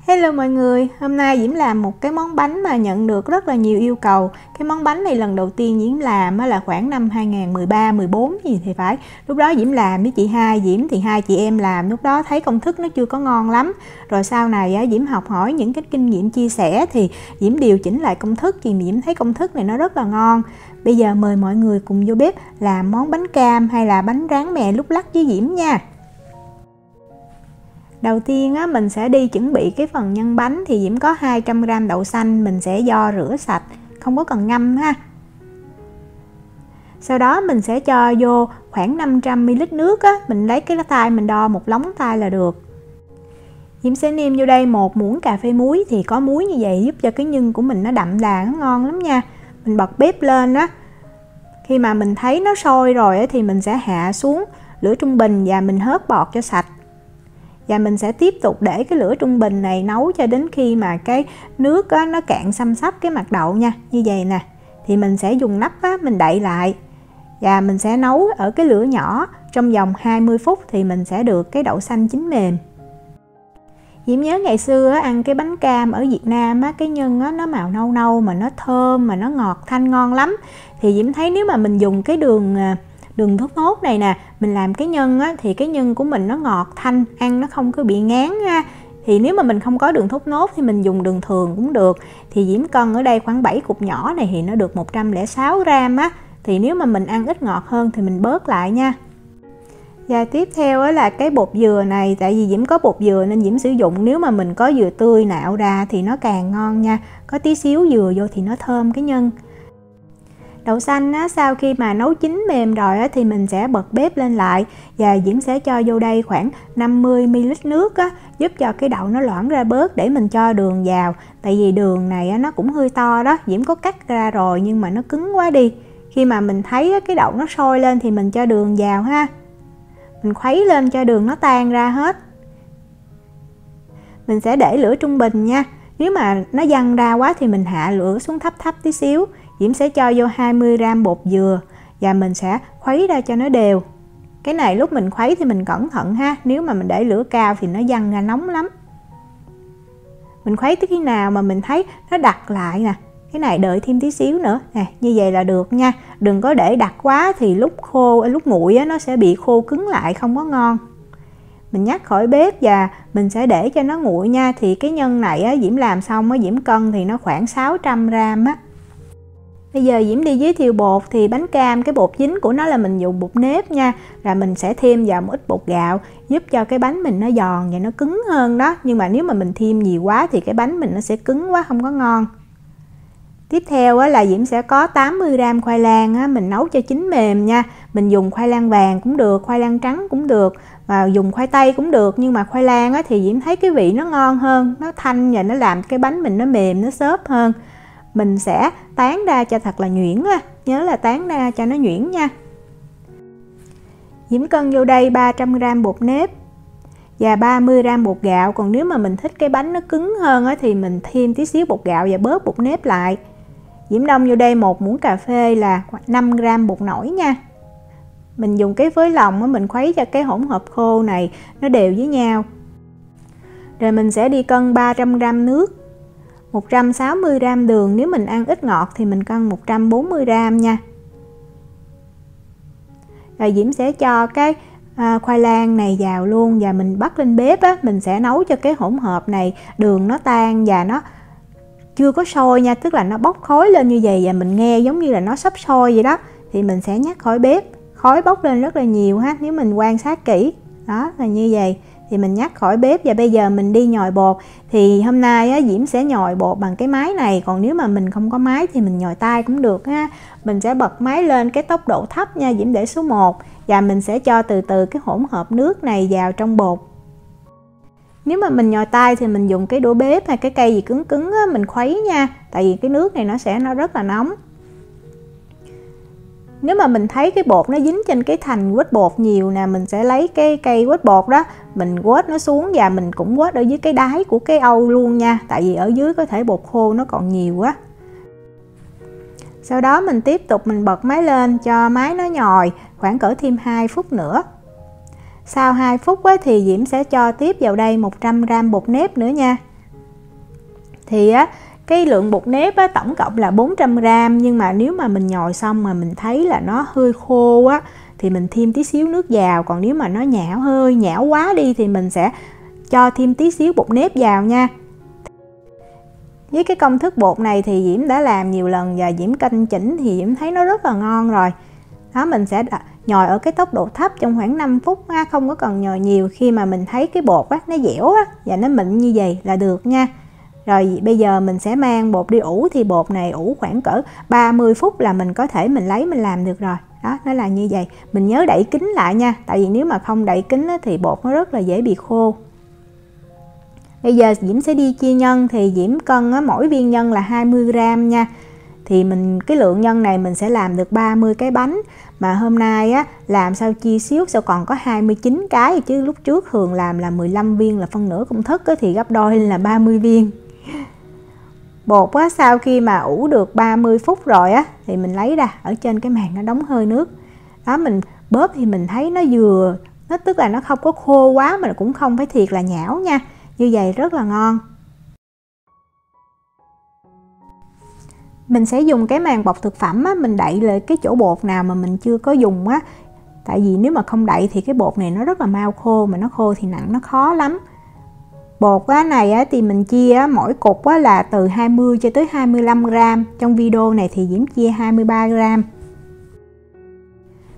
Hello mọi người, hôm nay Diễm làm một cái món bánh mà nhận được rất là nhiều yêu cầu. Cái món bánh này lần đầu tiên Diễm làm là khoảng năm 2013-14 gì thì phải. Lúc đó Diễm làm với chị hai Diễm thì hai chị em làm, lúc đó thấy công thức nó chưa có ngon lắm. Rồi sau này Diễm học hỏi những cái kinh nghiệm chia sẻ thì Diễm điều chỉnh lại công thức thì Diễm thấy công thức này nó rất là ngon. Bây giờ mời mọi người cùng vô bếp làm món bánh cam hay là bánh rán mè lúc lắc với Diễm nha. Đầu tiên mình sẽ đi chuẩn bị cái phần nhân bánh thì Diễm có 200g đậu xanh, mình sẽ vo rửa sạch, không có cần ngâm ha. Sau đó mình sẽ cho vô khoảng 500ml nước mình lấy cái tay mình đo một lóng tay là được. Diễm sẽ nêm vô đây 1 muỗng cà phê muối, thì có muối như vậy giúp cho cái nhân của mình nó đậm đà, nó ngon lắm nha. Mình bật bếp lên khi mà mình thấy nó sôi rồi thì mình sẽ hạ xuống lửa trung bình và mình hớt bọt cho sạch. Và mình sẽ tiếp tục để cái lửa trung bình này nấu cho đến khi mà cái nước nó cạn xăm xắp cái mặt đậu nha, như vậy nè. Thì mình sẽ dùng nắp mình đậy lại và mình sẽ nấu ở cái lửa nhỏ trong vòng 20 phút thì mình sẽ được cái đậu xanh chín mềm. Diễm nhớ ngày xưa ăn cái bánh cam ở Việt Nam cái nhân nó màu nâu nâu mà nó thơm mà nó ngọt thanh ngon lắm. Thì Diễm thấy nếu mà mình dùng cái đường thốt nốt này nè, mình làm cái nhân thì cái nhân của mình nó ngọt thanh, ăn nó không có bị ngán ha. Thì nếu mà mình không có đường thốt nốt thì mình dùng đường thường cũng được. Thì Diễm cân ở đây khoảng 7 cục nhỏ này thì nó được 106g thì nếu mà mình ăn ít ngọt hơn thì mình bớt lại nha. Và tiếp theo là cái bột dừa này, tại vì Diễm có bột dừa nên Diễm sử dụng, nếu mà mình có dừa tươi nạo ra thì nó càng ngon nha, có tí xíu dừa vô thì nó thơm cái nhân. Đậu xanh sau khi mà nấu chín mềm rồi thì mình sẽ bật bếp lên lại và Diễm sẽ cho vô đây khoảng 50ml nước giúp cho cái đậu nó loãng ra bớt để mình cho đường vào. Tại vì đường này nó cũng hơi to đó, Diễm có cắt ra rồi nhưng mà nó cứng quá đi. Khi mà mình thấy cái đậu nó sôi lên thì mình cho đường vào ha. Mình khuấy lên cho đường nó tan ra hết. Mình sẽ để lửa trung bình nha. Nếu mà nó văng ra quá thì mình hạ lửa xuống thấp thấp tí xíu. Diễm sẽ cho vô 20g bột dừa và mình sẽ khuấy ra cho nó đều. Cái này lúc mình khuấy thì mình cẩn thận ha, nếu mà mình để lửa cao thì nó văng ra nóng lắm. Mình khuấy tới khi nào mà mình thấy nó đặc lại nè. Cái này đợi thêm tí xíu nữa nè, như vậy là được nha. Đừng có để đặc quá thì lúc nguội nó sẽ bị khô cứng lại, không có ngon. Mình nhắc khỏi bếp và mình sẽ để cho nó nguội nha. Thì cái nhân này Diễm làm xong Diễm cân thì nó khoảng 600g Bây giờ Diễm đi giới thiệu bột. Thì bánh cam cái bột chính của nó là mình dùng bột nếp nha, rồi mình sẽ thêm vào một ít bột gạo giúp cho cái bánh mình nó giòn và nó cứng hơn đó. Nhưng mà nếu mà mình thêm nhiều quá thì cái bánh mình nó sẽ cứng quá, không có ngon. Tiếp theo là Diễm sẽ có 80g khoai lang mình nấu cho chín mềm nha. Mình dùng khoai lang vàng cũng được, khoai lang trắng cũng được, và dùng khoai tây cũng được. Nhưng mà khoai lang thì Diễm thấy cái vị nó ngon hơn, nó thanh và nó làm cái bánh mình nó mềm, nó xốp hơn. Mình sẽ tán ra cho thật là nhuyễn nhớ là tán ra cho nó nhuyễn nha. Diễm cân vô đây 300g bột nếp và 30g bột gạo. Còn nếu mà mình thích cái bánh nó cứng hơn thì mình thêm tí xíu bột gạo và bớt bột nếp lại. Diễm đông vô đây 1 muỗng cà phê là 5g bột nổi nha. Mình dùng cái với lòng mình khuấy cho cái hỗn hợp khô này nó đều với nhau. Rồi mình sẽ đi cân 300g nước, 160g đường, nếu mình ăn ít ngọt thì mình cân 140g nha. Rồi Diễm sẽ cho cái khoai lang này vào luôn và mình bắt lên bếp mình sẽ nấu cho cái hỗn hợp này đường nó tan và nó chưa có sôi nha, tức là nó bốc khói lên như vậy và mình nghe giống như là nó sắp sôi vậy đó. Thì mình sẽ nhắc khỏi bếp, khói bốc lên rất là nhiều nếu mình quan sát kỹ. Đó là như vậy. Thì mình nhắc khỏi bếp và bây giờ mình đi nhồi bột. Thì hôm nay Diễm sẽ nhồi bột bằng cái máy này, còn nếu mà mình không có máy thì mình nhồi tay cũng được ha. Mình sẽ bật máy lên cái tốc độ thấp nha, Diễm để số 1 và mình sẽ cho từ từ cái hỗn hợp nước này vào trong bột. Nếu mà mình nhồi tay thì mình dùng cái đũa bếp hay cái cây gì cứng cứng mình khuấy nha, tại vì cái nước này nó rất là nóng. Nếu mà mình thấy cái bột nó dính trên cái thành quết bột nhiều nè, mình sẽ lấy cái cây quết bột đó, mình quết nó xuống và mình cũng quết ở dưới cái đáy của cái âu luôn nha, tại vì ở dưới có thể bột khô nó còn nhiều quá. Sau đó mình tiếp tục mình bật máy lên cho máy nó nhồi khoảng cỡ thêm 2 phút nữa. Sau 2 phút thì Diễm sẽ cho tiếp vào đây 100g bột nếp nữa nha. Thì á, cái lượng bột nếp á, tổng cộng là 400g, nhưng mà nếu mà mình nhồi xong mà mình thấy là nó hơi khô á thì mình thêm tí xíu nước vào, còn nếu mà nó hơi nhão quá đi thì mình sẽ cho thêm tí xíu bột nếp vào nha. Với cái công thức bột này thì Diễm đã làm nhiều lần và Diễm canh chỉnh thì Diễm thấy nó rất là ngon rồi. Đó, mình sẽ nhồi ở cái tốc độ thấp trong khoảng 5 phút, không có cần nhồi nhiều. Khi mà mình thấy cái bột á, nó dẻo á, và nó mịn như vậy là được nha. Rồi bây giờ mình sẽ mang bột đi ủ, thì bột này ủ khoảng cỡ 30 phút là mình có thể mình lấy mình làm được rồi. Đó, nó là như vậy. Mình nhớ đậy kín lại nha, tại vì nếu mà không đậy kín á, thì bột nó rất là dễ bị khô. Bây giờ Diễm sẽ đi chia nhân, thì Diễm cân á, mỗi viên nhân là 20g nha. Thì cái lượng nhân này mình sẽ làm được 30 cái bánh. Mà hôm nay á, làm sao chia xíu sao còn có 29 cái, chứ lúc trước thường làm là 15 viên là phân nửa công thức á, thì gấp đôi lên là 30 viên. Bột á, sau khi mà ủ được 30 phút rồi á thì mình lấy ra, ở trên cái màng nó đóng hơi nước. Đó, mình bóp thì mình thấy nó tức là nó không có khô quá mà cũng không phải thiệt là nhão nha. Như vậy rất là ngon. Mình sẽ dùng cái màng bọc thực phẩm á, mình đậy lại cái chỗ bột nào mà mình chưa có dùng á. Tại vì nếu mà không đậy thì cái bột này nó rất là mau khô, mà nó khô thì nặng nó khó lắm. Bột này á, thì mình chia mỗi cục á, là từ 20 cho tới 25g. Trong video này thì Diễm chia 23g.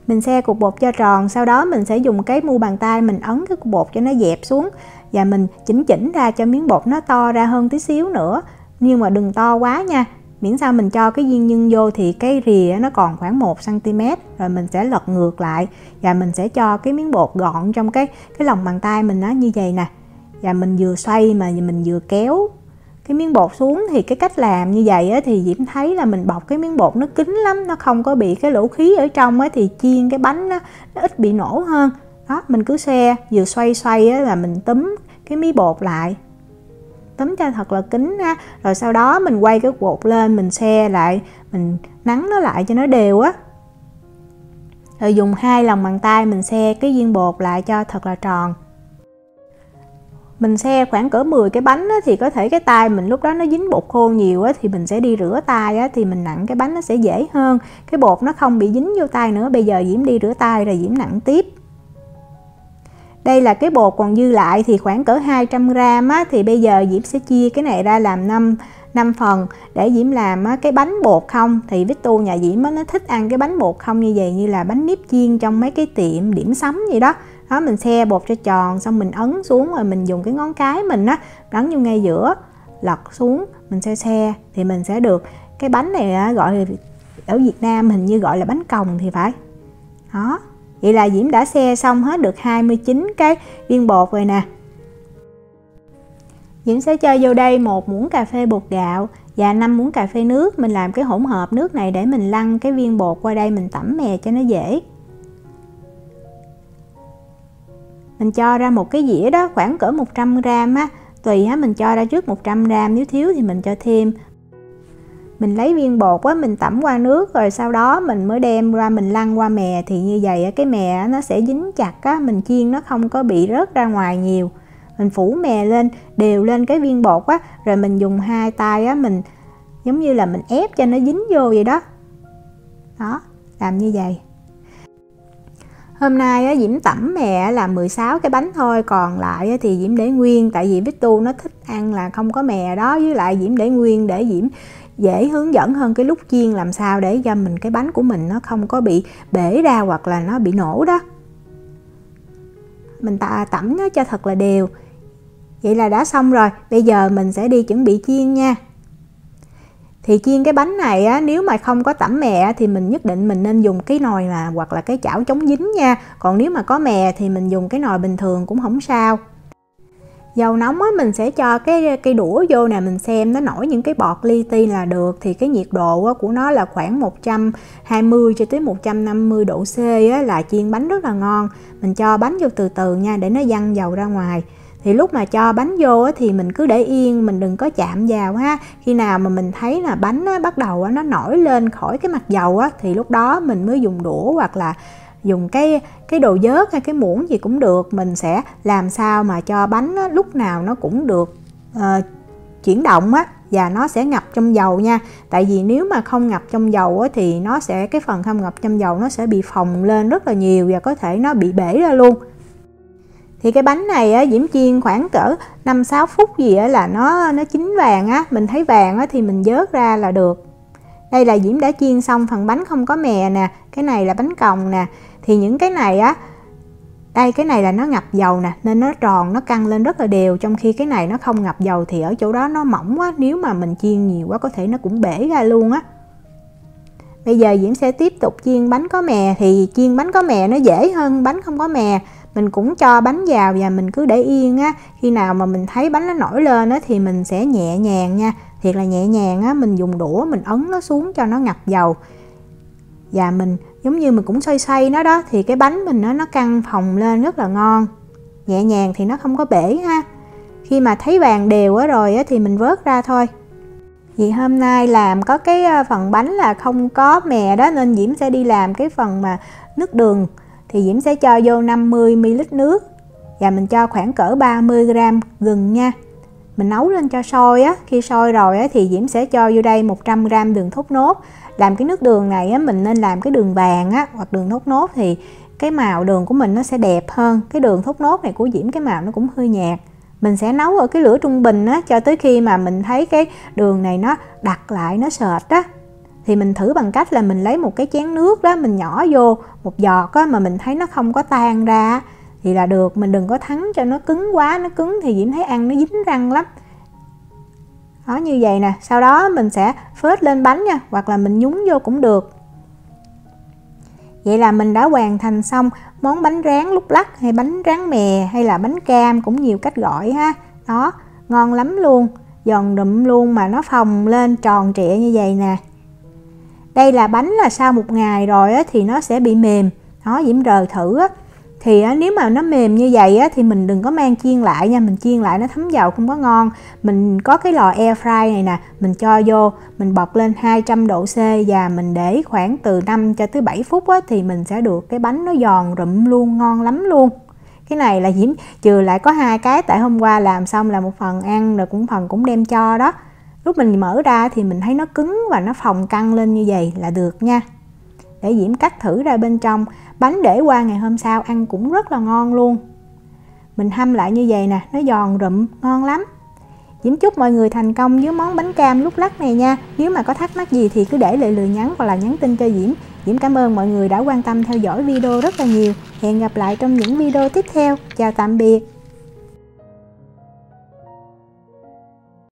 Mình xe cục bột cho tròn, sau đó mình sẽ dùng cái mu bàn tay mình ấn cái cục bột cho nó dẹp xuống. Và mình chỉnh ra cho miếng bột nó to ra hơn tí xíu nữa, nhưng mà đừng to quá nha. Miễn sao mình cho cái viên nhân vô thì cái rìa nó còn khoảng 1cm. Rồi mình sẽ lật ngược lại và mình sẽ cho cái miếng bột gọn trong cái lòng bàn tay mình đó, như vậy nè. Và mình vừa xoay mà mình vừa kéo cái miếng bột xuống. Thì cái cách làm như vậy á, thì Diễm thấy là mình bọc cái miếng bột nó kín lắm, nó không có bị cái lỗ khí ở trong á, thì chiên cái bánh nó ít bị nổ hơn. Đó, mình cứ vừa xoay á, là mình túm cái miếng bột lại, túm cho thật là kín ha. Rồi sau đó mình quay cái bột lên, mình xe lại, mình nắn nó lại cho nó đều á. Rồi dùng hai lòng bàn tay mình xe cái viên bột lại cho thật là tròn. Mình xe khoảng cỡ 10 cái bánh á, thì có thể cái tay mình lúc đó nó dính bột khô nhiều á, thì mình sẽ đi rửa tay á, thì mình nặn cái bánh nó sẽ dễ hơn. Cái bột nó không bị dính vô tay nữa. Bây giờ Diễm đi rửa tay rồi Diễm nặn tiếp. Đây là cái bột còn dư lại thì khoảng cỡ 200g á, thì bây giờ Diễm sẽ chia cái này ra làm 5 phần để Diễm làm cái bánh bột không. Thì Victor nhà Diễm nó thích ăn cái bánh bột không như vậy, như là bánh nếp chiên trong mấy cái tiệm điểm sắm gì đó. Đó, mình xe bột cho tròn, xong mình ấn xuống, rồi mình dùng cái ngón cái mình á ấn vô ngay giữa, lật xuống, mình xe thì mình sẽ được cái bánh này á, gọi là ở Việt Nam hình như gọi là bánh còng thì phải. Đó, vậy là Diễm đã xe xong hết được 29 cái viên bột rồi nè. Diễm sẽ cho vô đây 1 muỗng cà phê bột gạo và 5 muỗng cà phê nước. Mình làm cái hỗn hợp nước này để mình lăn cái viên bột qua đây, mình tẩm mè cho nó dễ. Mình cho ra một cái dĩa đó khoảng cỡ 100g á, tùy á, mình cho ra trước 100g, nếu thiếu thì mình cho thêm. Mình lấy viên bột á, mình tẩm qua nước, rồi sau đó mình mới đem ra mình lăn qua mè. Thì như vậy á, cái mè nó sẽ dính chặt á, mình chiên nó không có bị rớt ra ngoài nhiều. Mình phủ mè lên đều lên cái viên bột á, rồi mình dùng hai tay á, mình giống như là mình ép cho nó dính vô vậy đó. Đó, làm như vậy. Hôm nay á, Diễm tẩm mè là 16 cái bánh thôi, còn lại á, thì Diễm để nguyên, tại vì Victor nó thích ăn là không có mè đó. Với lại Diễm để nguyên để Diễm dễ hướng dẫn hơn cái lúc chiên làm sao để cho mình cái bánh của mình nó không có bị bể ra hoặc là nó bị nổ đó. Mình tẩm nó cho thật là đều. Vậy là đã xong rồi. Bây giờ mình sẽ đi chuẩn bị chiên nha. Thì chiên cái bánh này á, nếu mà không có tẩm mè thì mình nhất định mình nên dùng cái nồi hoặc là cái chảo chống dính nha. Còn nếu mà có mè thì mình dùng cái nồi bình thường cũng không sao. Dầu nóng á, mình sẽ cho cái đũa vô nè, mình xem nó nổi những cái bọt li ti là được. Thì cái nhiệt độ á, của nó là khoảng 120 cho tới 150 độ C á, là chiên bánh rất là ngon. Mình cho bánh vô từ từ nha, để nó văng dầu ra ngoài. Thì lúc mà cho bánh vô á, thì mình cứ để yên, mình đừng có chạm vào ha. Khi nào mà mình thấy là bánh á, bắt đầu á, nó nổi lên khỏi cái mặt dầu á, thì lúc đó mình mới dùng đũa hoặc là dùng cái đồ vớt hay cái muỗng gì cũng được. Mình sẽ làm sao mà cho bánh á, lúc nào nó cũng được chuyển động á, và nó sẽ ngập trong dầu nha. Tại vì nếu mà không ngập trong dầu á, thì nó sẽ, cái phần không ngập trong dầu nó sẽ bị phồng lên rất là nhiều và có thể nó bị bể ra luôn. Thì cái bánh này á, Diễm chiên khoảng cỡ 5-6 phút gì á là nó chín vàng á, mình thấy vàng á thì mình vớt ra là được. Đây là Diễm đã chiên xong phần bánh không có mè nè, cái này là bánh còng nè. Thì những cái này á, đây cái này là nó ngập dầu nè, nên nó tròn, nó căng lên rất là đều, trong khi cái này nó không ngập dầu thì ở chỗ đó nó mỏng quá, nếu mà mình chiên nhiều quá có thể nó cũng bể ra luôn á. Bây giờ Diễm sẽ tiếp tục chiên bánh có mè. Thì chiên bánh có mè nó dễ hơn bánh không có mè. Mình cũng cho bánh vào và mình cứ để yên á. Khi nào mà mình thấy bánh nó nổi lên á thì mình sẽ nhẹ nhàng nha, thiệt là nhẹ nhàng á, mình dùng đũa mình ấn nó xuống cho nó ngập dầu. Và mình giống như mình cũng xoay xoay nó đó, thì cái bánh mình nó căng phồng lên rất là ngon. Nhẹ nhàng thì nó không có bể ha. Khi mà thấy vàng đều á rồi á thì mình vớt ra thôi. Vì hôm nay làm có cái phần bánh là không có mè đó, nên Diễm sẽ đi làm cái phần mà nước đường. Thì Diễm sẽ cho vô 50ml nước và mình cho khoảng cỡ 30g gừng nha. Mình nấu lên cho sôi á, khi sôi rồi á thì Diễm sẽ cho vô đây 100g đường thốt nốt. Làm cái nước đường này á, mình nên làm cái đường vàng á, hoặc đường thốt nốt thì cái màu đường của mình nó sẽ đẹp hơn. Cái đường thốt nốt này của Diễm cái màu nó cũng hơi nhạt. Mình sẽ nấu ở cái lửa trung bình á, cho tới khi mà mình thấy cái đường này nó đặc lại, nó sệt á. Thì mình thử bằng cách là mình lấy một cái chén nước đó, mình nhỏ vô một giọt á, mà mình thấy nó không có tan ra thì là được. Mình đừng có thắng cho nó cứng quá, nó cứng thì Diễm thấy ăn nó dính răng lắm. Đó, như vậy nè, sau đó mình sẽ phết lên bánh nha, hoặc là mình nhúng vô cũng được. Vậy là mình đã hoàn thành xong món bánh rán lúc lắc, hay bánh rán mè, hay là bánh cam, cũng nhiều cách gọi ha. Đó, ngon lắm luôn, giòn đụm luôn mà nó phồng lên tròn trịa như vậy nè. Đây là bánh là sau một ngày rồi á, thì nó sẽ bị mềm. Đó, Diễm rờ thử á. Thì nếu mà nó mềm như vậy á, thì mình đừng có mang chiên lại nha. Mình chiên lại nó thấm dầu không có ngon. Mình có cái lò air fry này nè, mình cho vô, mình bật lên 200 độ C và mình để khoảng từ 5 cho tới 7 phút á, thì mình sẽ được cái bánh nó giòn rụm luôn, ngon lắm luôn. Cái này là Diễm chừa lại có 2 cái, tại hôm qua làm xong là một phần ăn rồi phần cũng đem cho đó. Lúc mình mở ra thì mình thấy nó cứng và nó phồng căng lên như vậy là được nha. Để Diễm cắt thử ra bên trong. Bánh để qua ngày hôm sau ăn cũng rất là ngon luôn. Mình hâm lại như vậy nè, nó giòn rụm, ngon lắm. Diễm chúc mọi người thành công với món bánh cam lúc lắc này nha. Nếu mà có thắc mắc gì thì cứ để lại lời nhắn hoặc là nhắn tin cho Diễm. Diễm cảm ơn mọi người đã quan tâm theo dõi video rất là nhiều. Hẹn gặp lại trong những video tiếp theo. Chào tạm biệt.